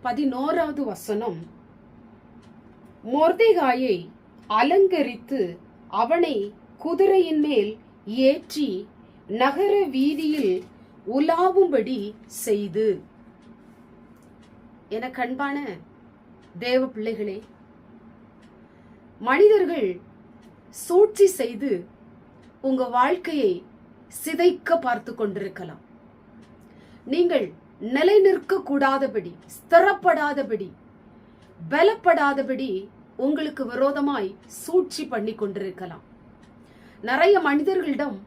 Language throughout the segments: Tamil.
11வது வசனம், மொர்தெகாயை அலங்கரித்து அவனை குதிரையின் மேல் ஏற்றி நகர வீதியில் உலாவும்படி செய்து. என கண்பான தேவ பிள்ளைகளே, மனிதர்கள் சூழ்ச்சி செய்து உங்க வாழ்க்கையை சிதைக்க பார்த்து கொண்டிருக்கலாம். நீங்கள் நிலை நிற்க கூடாதபடி, ஸ்திரப்படாதபடி, பலப்படாதபடி உங்களுக்கு விரோதமாய் சூழ்ச்சி பண்ணி கொண்டிருக்கலாம். நிறைய மனிதர்களிடம்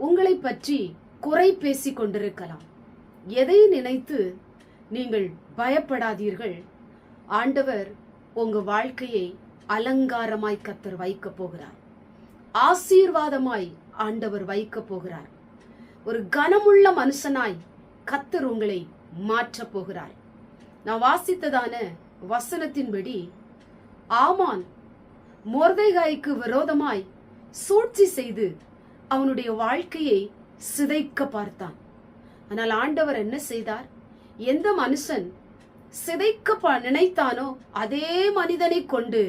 உங்களை பற்றி குறை பேசி கொண்டிருக்கலாம். எதை நினைத்து நீங்கள் பயப்படாதீர்கள். ஆண்டவர் உங்க வாழ்க்கையை அலங்காரமாய் கர்த்தர் வைக்க போகிறார். ஆசீர்வாதமாய் ஆண்டவர் வைக்க போகிறார். ஒரு கனமுள்ள மனுஷனாய் கர்த்தர் உங்களை மாற்ற போகிறார். நான் வாசித்ததான வசனத்தின்படி ஆமான் மொர்தெகாய்க்கு விரோதமாய் சூழ்ச்சி செய்து அவனுடைய வாழ்க்கையை சிதைக்க பார்த்தான். ஆனால் ஆண்டவர் என்ன செய்தார்? எந்த மனுஷன் சிதைக்க நினைத்தானோ அதே மனிதனை கொண்டு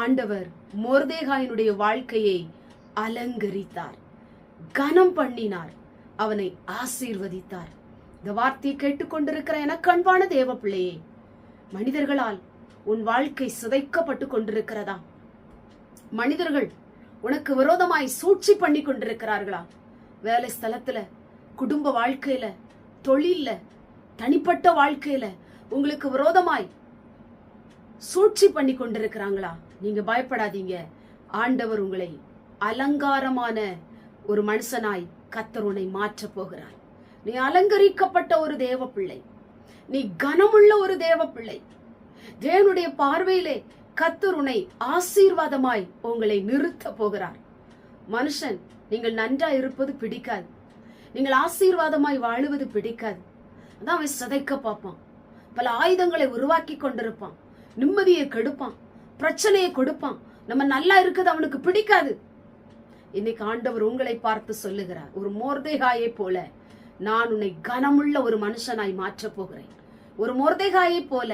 ஆண்டவர் மொர்தெகாயினுடைய வாழ்க்கையை அலங்கரித்தார், கனம் பண்ணினார், அவனை ஆசீர்வதித்தார். இந்த வார்த்தையை கேட்டுக்கொண்டிருக்கிற எனக்கு அன்பான தேவ பிள்ளையே, மனிதர்களால் உன் வாழ்க்கை சிதைக்கப்பட்டு கொண்டிருக்கிறதா? மனிதர்கள் உனக்கு விரோதமாய் சூழ்ச்சி பண்ணி கொண்டிருக்கிறார்களா? வேலை ஸ்தலத்துல, குடும்ப வாழ்க்கையில, தொழில்ல, தனிப்பட்ட வாழ்க்கையில உங்களுக்கு விரோதமாய் சூழ்ச்சி பண்ணி கொண்டிருக்கிறாங்களா? நீங்க பயப்படாதீங்க. ஆண்டவர் உங்களை அலங்காரமான ஒரு மனுஷனாய் கர்த்தர் உன்னை மாற்ற போகிறார். நீ அலங்கரிக்கப்பட்ட ஒரு தேவ பிள்ளை, நீ கனமுள்ள ஒரு தேவ பிள்ளை. தேவனுடைய பார்வையிலே கர்த்தர் உன்னை ஆசீர்வாதமாய் உங்களை நிறுத்த போகிறார். மனுஷன் நீங்கள் நன்றா இருப்பது பிடிக்காது, நீங்கள் ஆசீர்வாதமாய் வாழுவது பிடிக்காது. அதான் அவன் சிதைக்க பார்ப்பான், பல ஆயுதங்களை உருவாக்கி கொண்டிருப்பான், நிம்மதியை கெடுப்பான், பிரச்சனையை கொடுப்பான். நம்ம நல்லா இருக்குது அவனுக்கு பிடிக்காது. இன்னைக்கு ஆண்டவர் உங்களை பார்த்து சொல்லுகிறார், ஒரு மொர்தெகாயை போல நான் உன்னை கனமுள்ள ஒரு மனுஷனாய் மாற்ற போகிறேன். ஒரு மொர்தெகாயை போல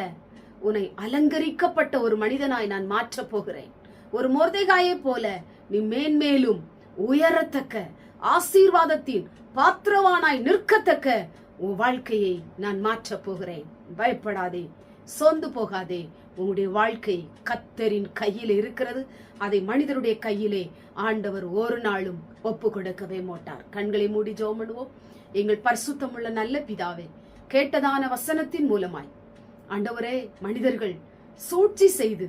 உன்னை அலங்கரிக்கப்பட்ட ஒரு மனிதனாய் நான் மாற்ற போகிறேன். ஒரு மொர்தெகாயை போல நீ மேன்மேலும் உயரத்தக்க, ஆசீர்வாதத்தின் பாத்திரவானாய் நிற்கத்தக்க உன் வாழ்க்கையை நான் மாற்ற போகிறேன். பயப்படாதே, சோர்ந்து போகாதே. உங்களுடைய வாழ்க்கை கர்த்தரின் கையில் இருக்கிறது. அதை மனிதருடைய கையிலே ஆண்டவர் ஒரு நாளும் ஒப்பு கொடுக்கவே மாட்டார். கண்களை மூடி ஜெபம் பண்ணுவோம். எங்கள் பரிசுத்தமுள்ள நல்ல பிதாவே, கேட்டதான வசனத்தின் மூலமாய் ஆண்டவரே, மனிதர்கள் சூழ்ச்சி செய்து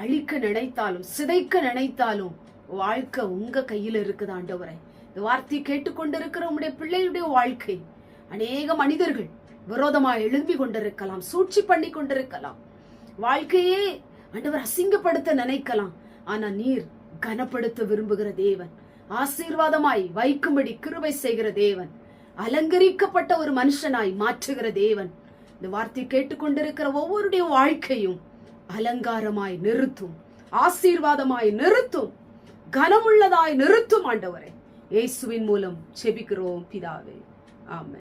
அழிக்க நினைத்தாலும், சிதைக்க நினைத்தாலும் வாழ்க்கை உங்க கையில இருக்குது. ஆண்டவரே, இந்த வார்த்தையை கேட்டுக்கொண்டிருக்கிற உங்களுடைய பிள்ளையுடைய வாழ்க்கை அநேக மனிதர்கள் விரோதமாக எழும்பி கொண்டிருக்கலாம், சூழ்ச்சி பண்ணி கொண்டிருக்கலாம். வாழ்க்கையே ஆண்டவர் அசிங்கப்படுத்த நினைக்கலாம். ஆனா நீர் கனப்படுத்த விரும்புகிற தேவன், ஆசீர்வாதமாய் வைக்கும்படி கிருபை செய்கிற தேவன், அலங்கரிக்கப்பட்ட ஒரு மனுஷனாய் மாற்றுகிற தேவன். இந்த வார்த்தையை கேட்டுக்கொண்டிருக்கிற ஒவ்வொருடைய வாழ்க்கையும் அலங்காரமாய் நிறுத்தும், ஆசீர்வாதமாய் நிறுத்தும், கனமுள்ளதாய் நிறுத்தும். ஆண்டவரே, இயேசுவின் மூலம் செபிக்கிறோம் பிதாவே, ஆமென்.